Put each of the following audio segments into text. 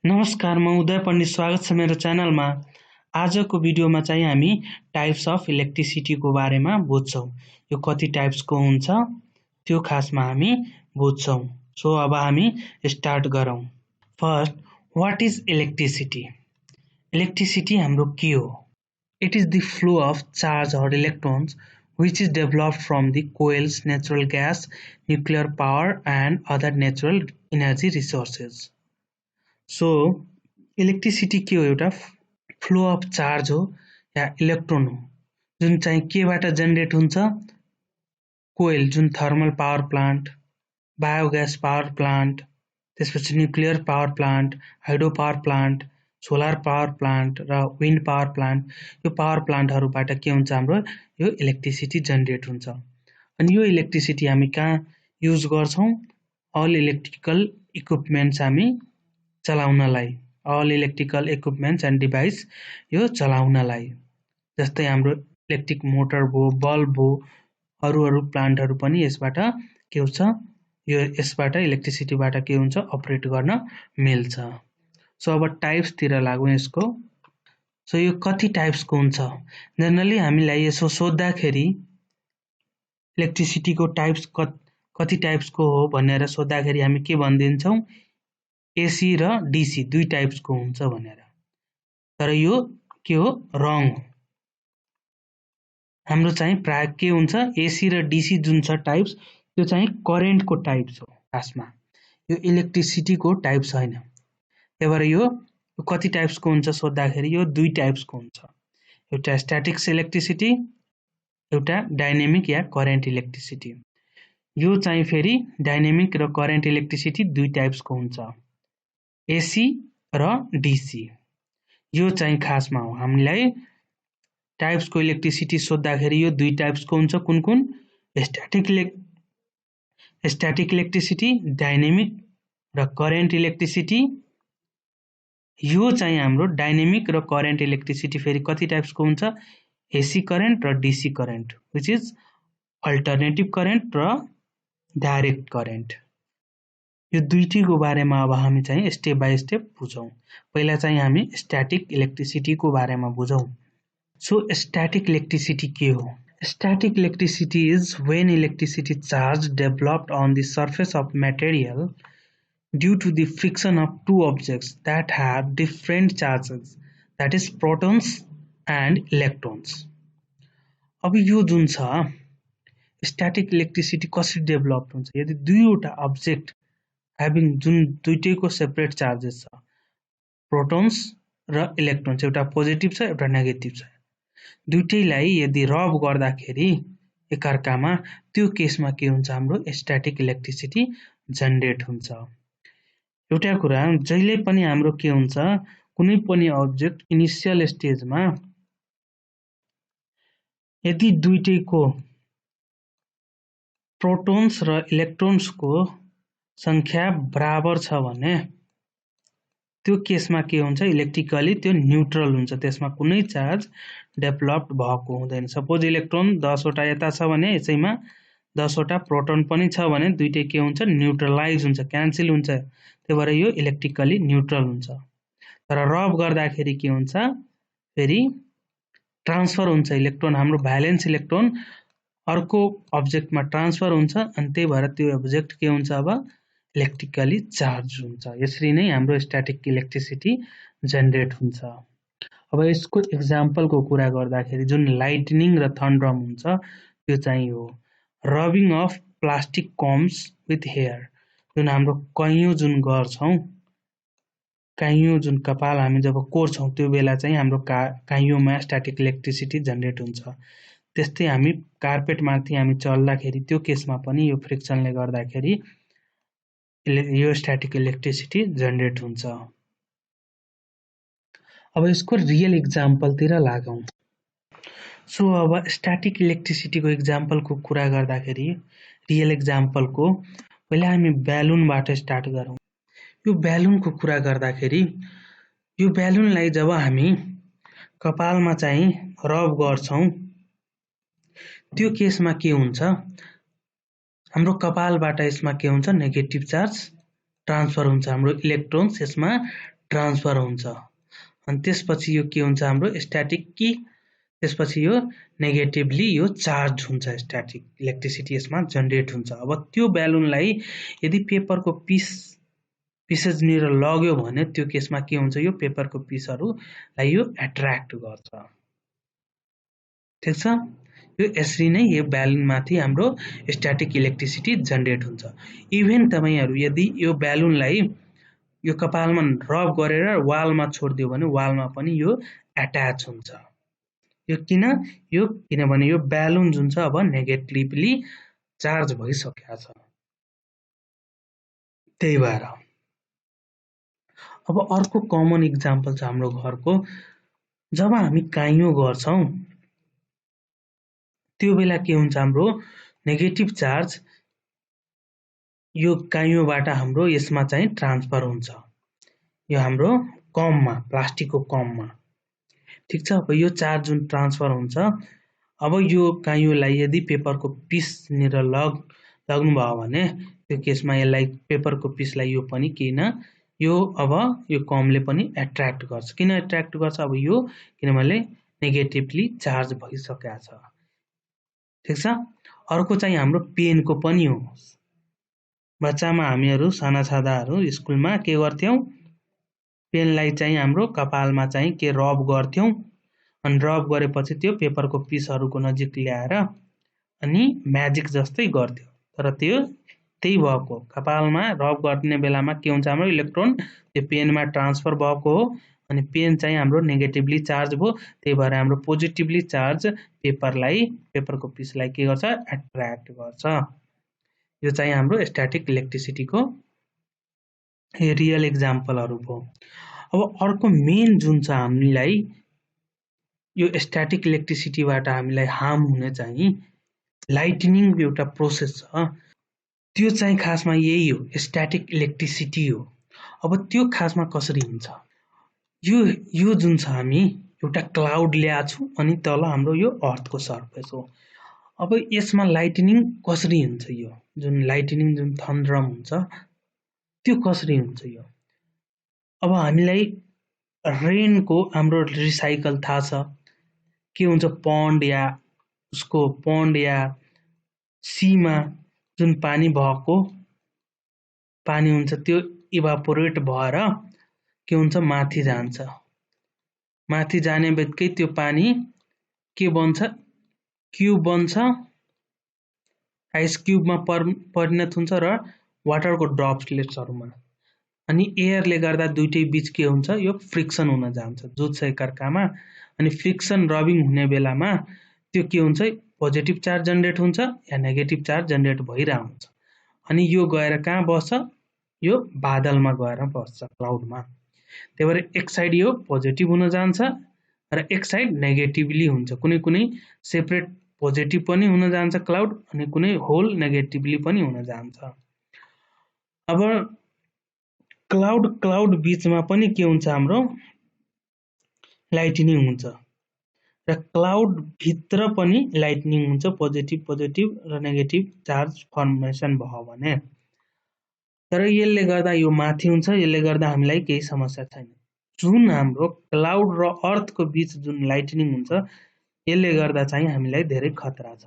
नमस्कार, म उदय पण्डित स्वागत छ मेरो च्यानलमा। आजको भिडियोमा चाहिँ हामी टाइप्स अफ इलेक्ट्रिसिटीको बारेमा बुझ्छौँ। यो कति टाइप्सको हुन्छ त्यो खासमा हामी बुझ्छौँ। सो अब हामी स्टार्ट गरौँ। First, what is electricity? Electricity हाम्रो के हो? It is the flow of charge or electrons which is developed from the coils, natural gas, nuclear power and other natural energy resources. So, electricity के हो? एउटा flow of charge हो या electron हो जुन चाहिँ केबाट जेनेरेट हुन्छ? कोइल जुन thermal power plant, biogas power plant, त्यसपछि nuclear power plant, hydro power plant, solar power plant र विन्ड पावर प्लान्ट, यो पावर प्लान्टहरुबाट के हुन्छ? हाम्रो यो इलेक्ट्रिसिटी जेनेरेट हुन्छ। अनि यो इलेक्ट्रिसिटी हामी कहाँ युज गर्छौं? अल इलेक्ट्रिकल इक्विपमेन्ट्स हामी चलाउनलाई, all electrical equipments and device यो चलाउनलाई, जस्तै हाम्रो इलेक्ट्रिक मोटर भो, बल्ब भो, अरू प्लान्टहरु पनि यसबाट के हुन्छ? यो यसबाट इलेक्ट्रिसिटीबाट के हुन्छ? अपरेट गर्न मिल्छ। सो अब टाइप्स तिर लागौं यसको। सो यो कति टाइप्सको हुन्छ? जनरली हामीलाई यसो सोध्दाखेरि इलेक्ट्रिसिटीको टाइप्स कति टाइप्सको हो भनेर सोध्दाखेरि हामी के भनिदिन्छौं? एसी र डीसी दुई टाइप्सको हुन्छ भनेर। तर यो के हो? रङ हो। हाम्रो चाहिँ प्राय के हुन्छ? एसी र डीसी जुन छ टाइप्स, त्यो चाहिँ करेन्टको टाइप्स हो खासमा। यो इलेक्ट्रिसिटीको टाइप्स हैन। त्यही भएर यो कति टाइप्सको हुन्छ सोध्दाखेरि यो दुई टाइप्सको हुन्छ। एउटा स्ट्याटिक्स इलेक्ट्रिसिटी, एउटा डाइनामिक या करेन्ट इलेक्ट्रिसिटी। यो चाहिँ फेरि डाइनामिक र करेन्ट इलेक्ट्रिसिटी दुई टाइप्सको हुन्छ, एसी र डीसी। यो चाहिँ खासमा हो। हामीलाई टाइप्सको इलेक्ट्रिसिटी सोध्दाखेरि यो दुई टाइप्सको हुन्छ। कुन कुन? स्ट्याटिक इलेक्ट्रिसिटी, डाइनामिक र करेन्ट इलेक्ट्रिसिटी। यो चाहिँ हाम्रो डाइनामिक र करेन्ट इलेक्ट्रिसिटी फेरि कति टाइप्सको हुन्छ? एसी करेन्ट र DC current, which is alternative current र डाइरेक्ट करेन्ट। यो दुईटीको बारेमा अब हामी चाहिँ स्टेप बाइ स्टेप बुझौं। पहिला चाहिँ हामी स्ट्याटिक इलेक्ट्रिसिटीको बारेमा बुझौं। सो स्ट्याटिक इलेक्ट्रिसिटी के हो? Static electricity is when electricity charge developed on the surface of material due to the friction of two objects that have different charges, that is protons and electrons. अब यो जुन छ static electricity कसरी develop हुन्छ? यदि दुईवटा object having जुन दुईटैको separate charges छ, प्रोटोन्स र इलेक्ट्रोन्स, एउटा पोजिटिभ छ एउटा नेगेटिभ छ, दुईटैलाई यदि रब गर्दाखेरि एकअर्कामा, त्यो केसमा के हुन्छ? हाम्रो स्ट्याटिक इलेक्ट्रिसिटी जेनेरेट हुन्छ। एउटा कुरा, जहिले पनि हाम्रो के हुन्छ? कुनै पनि अब्जेक्ट इनिशियल स्टेजमा यदि दुईटैको प्रोटोन्स र इलेक्ट्रोन्सको संख्या बराबर छ भने त्यो केसमा के हुन्छ? इलेक्ट्रिकली त्यो न्यूट्रल हुन्छ, त्यसमा कुनै चार्ज डेभलप्ड भएको हुँदैन। सपोज इलेक्ट्रोन 10 वटा यता छ भने यसैमा 10 वटा प्रोटोन पनि छ भने दुईटै के हुन्छ? न्यूट्रलाइज हुन्छ, क्यान्सल हुन्छ। त्यही भएर यो इलेक्ट्रिकली न्यूट्रल हुन्छ। तर रब गर्दाखेरि के हुन्छ? फेरि ट्रान्सफर हुन्छ इलेक्ट्रोन, हाम्रो भ्यालेन्स इलेक्ट्रोन अर्को अब्जेक्टमा ट्रान्सफर हुन्छ अनि त्यही भएर त्यो अब्जेक्ट के हुन्छ? अब इलेक्ट्रिकली चार्ज हुन्छ। यसरी नै हाम्रो स्ट्याटिक इलेक्ट्रिसिटी जेनेरेट हुन्छ। अब यसको एक्जाम्पलको कुरा गर्दाखेरि जुन लाइटनिङ र थन्डरम हुन्छ त्यो चाहिँ हो rubbing of plastic comes with hair. जुन हाम्रो कैयौं जुन गर्छौं, कैयौं जुन कपाल हामी जब कोर्छौं त्यो बेला चाहिँ हाम्रो कैयौंमा स्ट्याटिक इलेक्ट्रिसिटी जेनेरेट हुन्छ। त्यस्तै हामी कार्पेट माथि हामी चल्दाखेरि त्यो केसमा पनि यो फ्रिक्सनले गर्दाखेरि यो स्ट्याटिक इलेक्ट्रिसिटी जेनेरेट हुन्छ। अब यसको रियल एक्जाम्पल तिर लागौं। सो अब स्ट्याटिक इलेक्ट्रिसिटीको एक्जाम्पलको कुरा गर्दाखेरि रियल एक्जाम्पलको पहिला हामी ब्यालुनबाट स्टार्ट गरौं। यो ब्यालुनको कुरा गर्दाखेरि यो ब्यालुनलाई जब हामी कपालमा चाहिँ रब गर्छौं त्यो केसमा के हुन्छ? हाम्रो कपालबाट यसमा के हुन्छ? नेगेटिभ चार्ज ट्रान्सफर हुन्छ, हाम्रो इलेक्ट्रोन्स यसमा ट्रान्सफर हुन्छ। अनि त्यसपछि यो के हुन्छ हाम्रो स्ट्याटिक कि त्यसपछि यो नेगेटिभली यो चार्ज हुन्छ, स्ट्याटिक इलेक्ट्रिसिटी यसमा जनरेट हुन्छ। अब त्यो ब्यालुनलाई यदि पेपरको पिसेजनिर लग्यो भने त्यो केसमा के हुन्छ, यो पेपरको पिसहरूलाई यो एट्र्याक्ट गर्छ। ठिक छ, यो यसरी नै यो ब्यालुनमाथि हाम्रो स्ट्याटिक इलेक्ट्रिसिटी जनरेट हुन्छ। इभेन तपाईहरु यदि यो ब्यालुनलाई यो कपालमा रब गरेर वालमा छोड्दियो भने वालमा पनि यो एट्याच हुन्छ। यो किनभने यो ब्यालुन जुन छ अब नेगेटिभली चार्ज भइसकेको छ, त्यही भएर। अब अर्को कमन इक्जाम्पल छ हाम्रो घरको, जब हामी काइयो गर्छौं त्यो बेला के हुन्छ, हाम्रो नेगेटिभ चार्ज यो काइयोबाट हाम्रो यसमा चाहिँ ट्रान्सफर हुन्छ, यो हाम्रो कममा, प्लास्टिकको कममा। ठीक छ, अब यो चार्ज जुन ट्रान्सफर हुन्छ, अब यो काइयोलाई यदि पेपरको पिसनिर लग्नु भयो भने त्यो केसमा यसलाई पेपरको पिसलाई यो पनि किन यो अब यो कमले पनि एट्र्याक्ट गर्छ। किन एट्र्याक्ट गर्छ, अब यो किनभने नेगेटिभली चार्ज भइसकेको छ। ठीक छ, अर्को चाहिँ हाम्रो पेनको पनि हो। बच्चामा हामीहरू साना छँदाहरू स्कुलमा के गर्थ्यौं, पेनलाई चाहिँ हाम्रो कपालमा चाहिँ के रब गर्थ्यौं, अनि रब गरेपछि त्यो पेपरको पिसहरूको नजिक ल्याएर अनि म्याजिक जस्तै गर्थ्यो। तर त्यही भएको कपालमा रब गर्ने बेलामा के हुन्छ, हाम्रो इलेक्ट्रोन त्यो पेनमा ट्रान्सफर भएको हो, अनि पेन चाहिँ हाम्रो नेगेटिभली चार्ज भयो, त्यही भएर हाम्रो पोजिटिभली चार्ज पेपरको पिसलाई के गर्छ, एट्र्याक्ट गर्छ। यो चाहिँ हाम्रो स्ट्याटिक इलेक्ट्रिसिटीको रियल एक्जाम्पलहरु भयो। अब अर्को मेन जुन छ हामीलाई यो स्ट्याटिक इलेक्ट्रिसिटीबाट हामीलाई हार्म हुने चाहिँ लाइटनिङ एउटा प्रोसेस छ, त्यो चाहिँ खासमा यही हो, स्ट्याटिक इलेक्ट्रिसिटी हो। अब त्यो खासमा कसरी हुन्छ, यो जुन छ हामी एउटा क्लाउड ल्याएको अनि तल हाम्रो यो अर्थको सर्फेस हो। अब यसमा लाइटनिङ कसरी हुन्छ, यो जुन लाइटनिङ जुन थन्डरम हुन्छ त्यो कसरी हुन्छ यो। अब हामीलाई रेनको हाम्रो रिसाइकल थाहा छ, के हुन्छ, पन्ड या सीमा जुन पानी भएको पानी हुन्छ त्यो इभापोरेट भएर के हुन्छ, माथि जान्छ। माथि जाने बित्तिकै त्यो पानी के बन्छ, क्यूब बन्छ, आइस क्यूबमा परिणत हुन्छ र वाटरको ड्रप्सलेट्सहरुमा। अनि एयरले गर्दा दुईटै बीच के हुन्छ, यो फ्रिक्सन हुन जान्छ, जुत्छ एकअर्कामा। अनि फ्रिक्सन रबिङ हुने बेलामा त्यो के हुन्छ, पोजिटिभ चार्ज जनरेट हुन्छ या नेगेटिभ चार्ज जनरेट भइरहेको हुन्छ। अनि यो गएर कहाँ बस्छ, यो बादलमा गएर बस्छ, क्लाउडमा। त्यही भएर एक साइड यो पोजिटिभ हुन जान्छ र एक साइड नेगेटिभली हुन्छ। कुनै सेपरेट पोजिटिभ पनि हुन जान्छ क्लाउड, अनि कुनै होल नेगेटिभली पनि हुन जान्छ। अब क्लाउड बीचमा पनि के हुन्छ, हाम्रो लाइटनिङ हुन्छ, र क्लाउड भित्र पनि लाइटनिङ हुन्छ, पोजिटिभ र नेगेटिभ चार्ज फर्मेसन भयो भने। तर यसले गर्दा यो माथि हुन्छ, यसले गर्दा हामीलाई केही समस्या छैन। जुन हाम्रो क्लाउड र अर्थको बीच जुन लाइटनिङ हुन्छ, यसले गर्दा चाहिँ हामीलाई धेरै खतरा छ।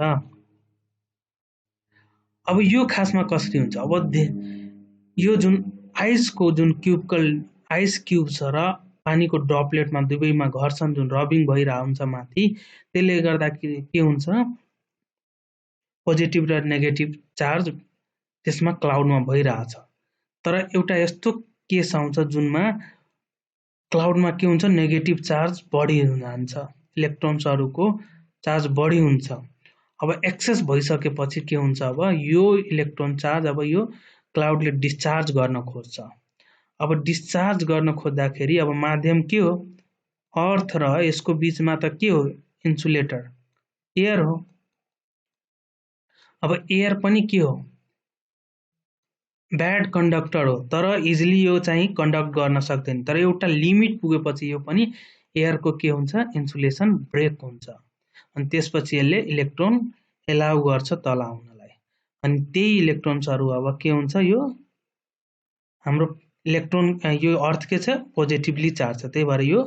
अब यो खासमा कसरी हुन्छ, अब यो जुन आइसको जुन आइस क्यूब छ र पानीको ड्रपलेटमा दुवैमा घर्षण जुन रबिङ भइरहेको हुन्छ माथि, त्यसले गर्दा के हुन्छ, पोजिटिभ र नेगेटिभ चार्ज त्यसमा क्लाउडमा भइरहेछ। तर एउटा यस्तो केस आउँछ जुनमा क्लाउडमा के हुन्छ, नेगेटिभ चार्ज बढी जान्छ, इलेक्ट्रोन्सहरुको चार्ज बढी हुन्छ। अब एक्सेस भइसकेपछि के हुन्छ, अब यो इलेक्ट्रोन चार्ज अब यो क्लाउडले डिस्चार्ज गर्न खोज्छ। अब डिस्चार्ज गर्न खोज्दाखेरि अब माध्यम के हो, अर्थ र यसको बीचमा त के हो, इन्सुलेटर, एयर हो। अब एयर पनि के हो, ब्याड कन्डक्टर हो, तर इजिली यो चाहिँ कन्डक्ट गर्न सक्दैन। तर एउटा लिमिट पुगेपछि यो पनि एयरको के हुन्छ, इन्सुलेसन ब्रेक हुन्छ, अनि त्यसपछि यसले इलेक्ट्रोन एलाउ गर्छ तल आउनलाई। अनि त्यही इलेक्ट्रोन्सहरु अब के हुन्छ, यो हाम्रो इलेक्ट्रोन यो अर्थ के छ पोजिटिभली चार्ज छ, त्यही भएर यो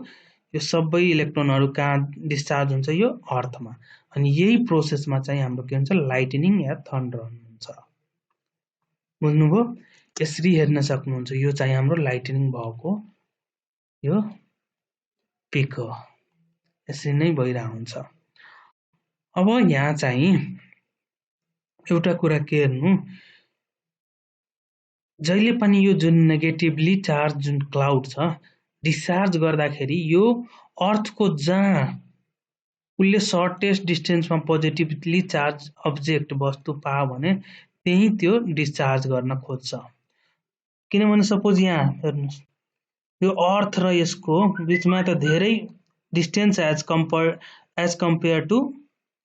सबै इलेक्ट्रोनहरू कहाँ डिस्चार्ज हुन्छ यो अर्थमा। अनि यही प्रोसेसमा चाहिँ हाम्रो के हुन्छ लाइटनिङ या थन्डर हुन्छ। बुझ्नुभयो? यसरी हेर्न सक्नुहुन्छ, यो चाहिँ हाम्रो लाइटनिङ भएको यो पिक हो, यसरी नै भइरहेको हुन्छ। अब यहाँ चाहिँ एउटा कुरा के हेर्नु, जहिले पनि यो जुन नेगेटिभली चार्ज जुन क्लाउड छ डिस्चार्ज गर्दाखेरि यो अर्थको जहाँ उसले सर्टेस्ट डिस्टेन्समा पोजिटिभली चार्ज अब्जेक्ट वस्तु पायो भने त्यही त्यो डिस्चार्ज गर्न खोज्छ। किनभने सपोज यहाँ हेर्नुहोस्, यो अर्थ र यसको बिचमा त धेरै डिस्टेन्स एज कम्पेयर टु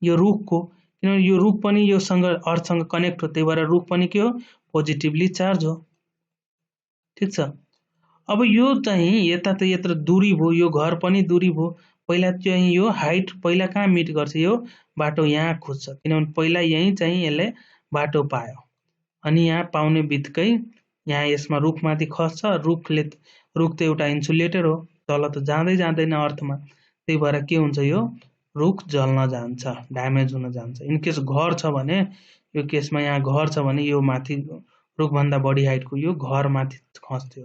यो रुखको, किनभने यो रुख पनि योसँग अर्थसँग कनेक्ट हो, त्यही भएर रुख पनि के हो पोजिटिभली चार्ज हो। ठिक छ। अब यो चाहिँ यता त यत्र दूरी भयो, यो घर पनि दूरी भयो, पहिला चाहिँ यो हाइट पहिला कहाँ मिट गर्छ, यो बाटो यहाँ खोज्छ, किनभने पहिला यही चाहिँ यसले बाटो पायो। अनि यहाँ पाउने बित्तिकै यहाँ यसमा रुखमाथि खस्छ, रुख त एउटा इन्सुलेटर हो, तल त जाँदैन अर्थमा, त्यही भएर के हुन्छ यो रुख जल्न जान्छ, ड्यामेज हुन जान्छ। इनकेस घर छ भने यो केसमा यहाँ घर छ भने यो माथि रुखभन्दा बढी हाइटको यो घर माथि खस्थ्यो,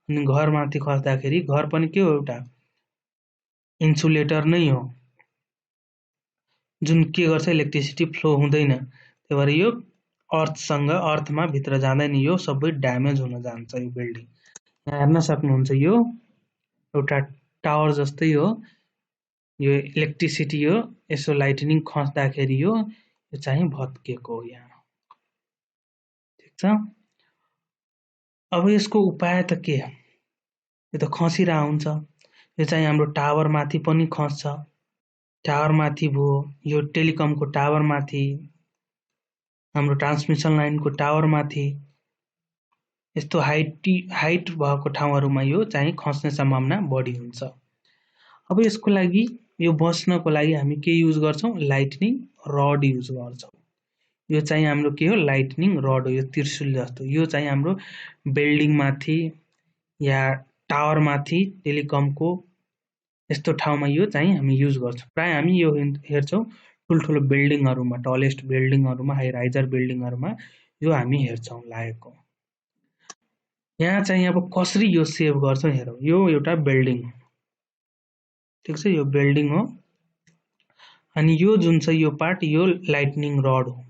अनि घर माथि खस्दाखेरि घर पनि के हो एउटा इन्सुलेटर नै हो, जुन के गर्छ इलेक्ट्रिसिटी फ्लो हुँदैन, त्यही भएर यो अर्थमा भित्र जाँदैन, यो सबै ड्यामेज हुन जान्छ यो बिल्डिङ। यहाँ हेर्न सक्नुहुन्छ यो एउटा टावर जस्तै हो, यो इलेक्ट्रिसिटी हो, यसो लाइटनिङ खस्दाखेरि यो चाहिँ भत्केको हो यहाँ। ठिक छ। अब यसको उपाय त के, यो त खसिरहेको हुन्छ, यो चाहिँ हाम्रो टावर माथि पनि खस्छ, टावर माथि भयो, यो टेलिकमको टावर माथि, हाम्रो ट्रान्समिसन लाइनको टावर माथि, यस्तो हाइट भएको ठाउँहरूमा यो चाहिँ खस्ने सम्भावना बढी हुन्छ। अब यसको लागि यो बस्नको लागि हामी के युज गर्छौं, लाइटनिङ रड युज गर्छौं। यो चाहिँ हाम्रो के हो लाइटनिङ रड हो, यो त्रिशूल जस्तो, यो चाहिँ हाम्रो बिल्डिङ माथि या टावर माथि टेलिकमको यस्तो ठाउँमा यो चाहिँ हामी युज गर्छौं। प्राय हामी यो हेर्छौं ठुल्ठुलो बिल्डिङहरुमा, टलेस्ट बिल्डिङहरुमा, हाई राइजर बिल्डिङहरुमा यो हामी हेर्छौं लागेको। यहाँ चाहिँ अब कसरी यो सेभ गर्छौं हेरौं। यो एउटा बिल्डिङ, ठीक छ, यो बिल्डिङ हो, अनि यो जुन छ यो पार्ट यो लाइटनिङ रड हो,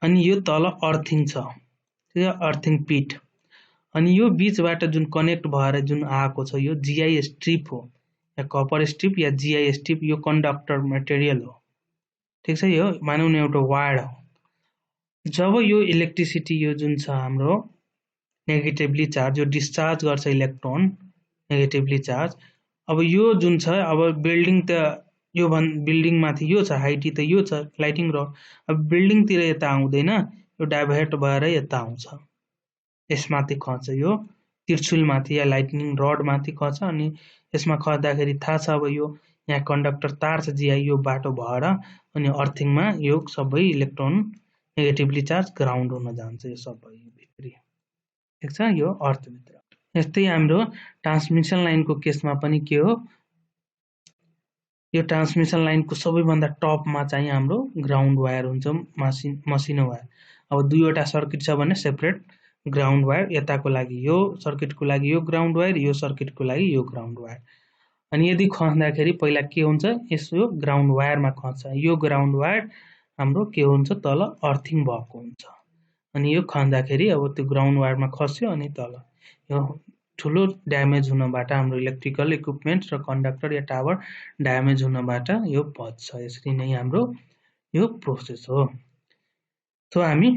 अनि यो तल अर्थिङ छ, ठीक है, अर्थिङ पिट, अनि यो बीचबाट जुन कनेक्ट भएर जुन आएको छ यो जीआई स्ट्रिप हो, या कपर स्ट्रिप या जीआई स्ट्रिप, यो कन्डक्टर मटेरियल हो, ठीक छ। यो मानौं न एउटा वायर हो। जब यो इलेक्ट्रिसिटी यो जुन छ हाम्रो नेगेटिभली चार्ज, यो डिस्चार्ज गर्छ इलेक्ट्रोन नेगेटिभली चार्ज, अब यो जुन छ अब बिल्डिङ त यो बिल्डिङ माथि यो छ, हाइटी त यो छ लाइटिङ रड, अब बिल्डिङ तिर यता आउँदैन, यो डाइभर्ट भएर यता आउँछ, यसमाथि खस्छ, यो त्रिशूल माथि या लाइटनिङ रड माथि खस्छ, अनि यसमा खस्दाखेरि थाहा छ अब यो यहाँ कन्डक्टर तार छ जीआई, यो बाटो भएर अनि अर्थिङमा यो सबै इलेक्ट्रोन नेगेटिभली चार्ज ग्राउन्ड हुन जान्छ, यो सबै भित्री, ठीक छ, यो अर्थ भित्र। यस्तै हाम्रो ट्रान्समिसन लाइनको केसमा पनि के हो, यो ट्रान्समिसन लाइनको सबैभन्दा टपमा चाहिँ हाम्रो ग्राउन्ड वायर हुन्छ, मसिनो वायर। अब दुईवटा सर्किट छ भने सेपरेट ग्राउन्ड वायर, यताको लागि यो सर्किटको लागि यो ग्राउन्ड वायर, यो सर्किटको लागि यो ग्राउन्ड वायर। अनि यदि खस्दाखेरि पहिला के हुन्छ, यसो ग्राउन्ड वायरमा खस्छ, यो ग्राउन्ड वायर हाम्रो के हुन्छ तल अर्थिङ भएको हुन्छ, अनि यो खस्दाखेरि अब त्यो ग्राउन्ड वायरमा खस्यो, अनि तल यो ठुलो ड्यामेज हुनबाट हाम्रो इलेक्ट्रिकल इक्विपमेन्ट र कन्डक्टर या टावर ड्यामेज हुनबाट यो बच्छ। यसरी नै हाम्रो यो प्रोसेस हो। सो हामी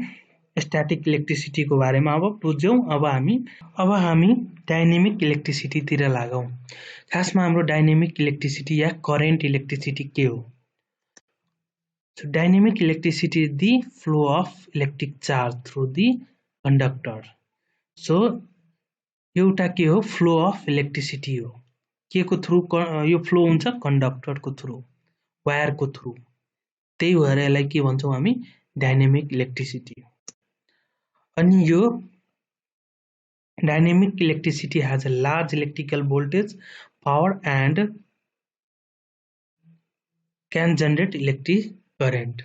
स्ट्याटिक इलेक्ट्रिसिटीको बारेमा अब बुझ्यौं। अब हामी डाइनेमिक इलेक्ट्रिसिटी तिर लागौं। खासमा हाम्रो डाइनेमिक इलेक्ट्रिसिटी या करेन्ट इलेक्ट्रिसिटी के हो? So dynamic electricity is the flow of electric charge through the conductor. So एउटा के हो फ्लो अफ इलेक्ट्रिसिटी हो, के को थ्रु यो फ्लो हुन्छ कन्डक्टर को थ्रु, वायर को थ्रु, त्यही भएर यसलाई के भन्छौं हामी डाइनेमिक इलेक्ट्रिसिटी। अनि यो Dynamic electricity has a large electrical voltage, power, and can generate electric current.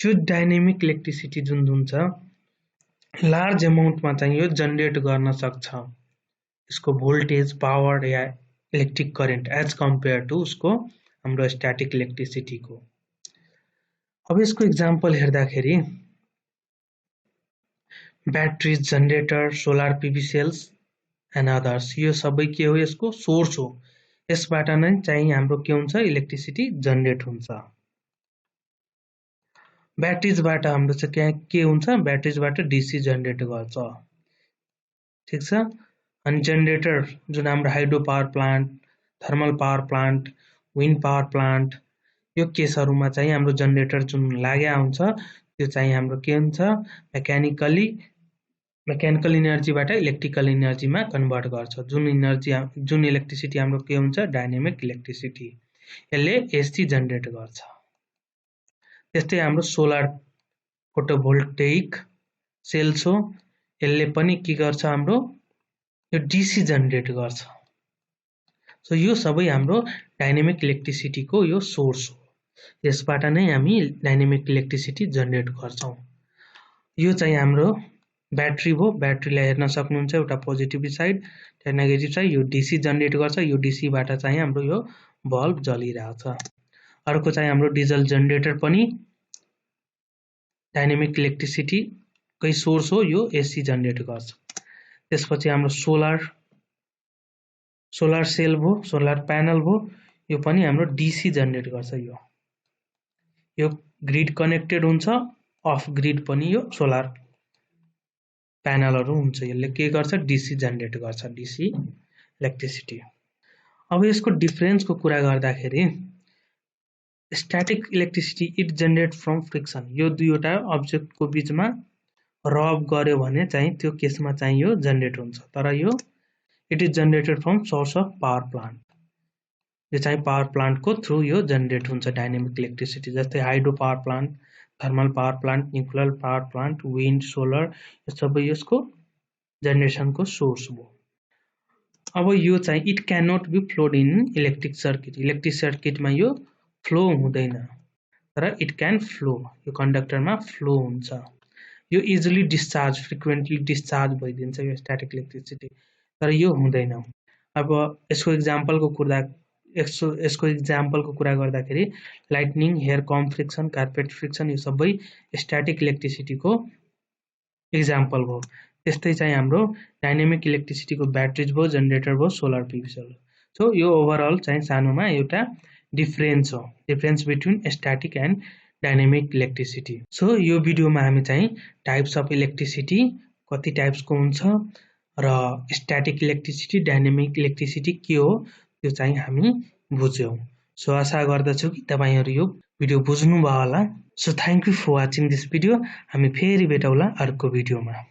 जो डाइनेमिक इलेक्ट्रिसिटी जुन हुन्छ लार्ज अमाउन्टमा चाहिँ यो जनरेट गर्न सक्छ यसको भोल्टेज पावर या electric current as compare to उसको हाम्रो स्ट्याटिक इलेक्ट्रिसिटीको अब यसको एक्जाम्पल हेर्दाखेरि batteries generator solar PV cells and others यो सबै के हो यसको सोर्स हो यसबाट नै चाहिँ हाम्रो के हुन्छ इलेक्ट्रिसिटी जनरेट हुन्छ ब्याट्रिजबाट हाम्रो चाहिँ के हुन्छ ब्याट्रिजबाट डीसी जनरेट गर्छ ठीक छ अनि जनरेटर जुन हाम्रो hydro power plant thermal power plant wind power plant यो केसहरुमा चाहिँ हाम्रो जनरेटर जुन लाग्या हुन्छ त्यो चाहिँ हाम्रो के हुन्छ मेकानिकल एनर्जीबाट इलेक्ट्रिकल एनर्जीमा कन्भर्ट गर्छ जुन इलेक्ट्रिसिटी हाम्रो के हुन्छ डायनामिक इलेक्ट्रिसिटी यसले एसी जनरेट गर्छ त्यस्तै हाम्रो सोलर फोटोभोल्टेइक सेल्स हो यसले पनि के गर्छ हाम्रो यो डीसी जनरेट गर्छ सो यो सबै हाम्रो डायनामिक इलेक्ट्रिसिटी को यो सोर्स हो यसबाट नै हामी डायनामिक इलेक्ट्रिसिटी जनरेट गर्छौं यो चाहिँ हाम्रो ब्याट्री हो ब्याट्रीलाई हेर्न सक्नुहुन्छ एउटा पोजिटिभ साइड र नेगेटिभ साइड यो डीसी जनरेट गर्छ यो डीसी बाट चाहिँ हाम्रो यो बल्ब जलिरहेछ अर्को चाहिँ हाम्रो डिजल जनरेटर पनि डायनामिक इलेक्ट्रिसिटी कै सोर्स हो यो एसी जनरेट गर्छ त्यसपछि हाम्रो सोलर सेल भो सोलर प्यानल भो यो पनि हाम्रो डीसी जनरेट गर्छ यो ग्रिड कनेक्टेड हुन्छ अफ ग्रिड पनि यो सोलर प्यानलहरु हुन्छ यसले के गर्छ डीसी जनरेट गर्छ डीसी इलेक्ट्रिसिटी अब यसको डिफरेन्सको कुरा गर्दाखेरि static electricity it generate from friction यो दुईवटा अब्जेक्टको बीचमा रब गर्यो भने चाहिँ त्यो केसमा चाहिँ यो जनरेट हुन्छ तर यो it is generated from source of power plant यो चाहिँ पावर प्लान्टको थ्रु यो जनरेट हुन्छ डायनामिक इलेक्ट्रिसिटी जस्तै hydro power plant thermal power plant nuclear power plant wind solar यो सबै यसको जेनेरेसनको सोर्स हो अब यो चाहिँ it can not be flowed in electric सर्किटमा यो फ्लो हुँदैन तर इट क्यान फ्लो यो कन्डक्टरमा फ्लो हुन्छ यो इजिली डिस्चार्ज फ्रिक्वेन्टली डिस्चार्ज भइदिन्छ यो स्ट्याटिक इलेक्ट्रिसिटी तर यो हुँदैन अब यसको एक्जाम्पलको कुरा गर्दाखेरि lightning hair comb friction carpet friction यो सबै स्ट्याटिक इलेक्ट्रिसिटीको एक्जाम्पल हो त्यस्तै चाहिँ हाम्रो डायनामिक इलेक्ट्रिसिटीको ब्याट्रिज भयो जनरेटर भयो सोलर पीवी सेल सो यो ओभरअल चाहिँ सानोमा एउटा डिफरेन्स हो difference between static and dynamic electricity so यो भिडियोमा हामी चाहिँ टाइप्स अफ इलेक्ट्रिसिटी कति टाइप्सको हुन्छ र स्ट्याटिक इलेक्ट्रिसिटी डायनामिक इलेक्ट्रिसिटी के हो त्यो चाहिँ हामी बुझ्यौं सो आशा गर्दछु कि तपाईहरु यो भिडियो बुझ्नु भयो होला so thank you for watching this video हामी फेरि भेटौला अर्को भिडियोमा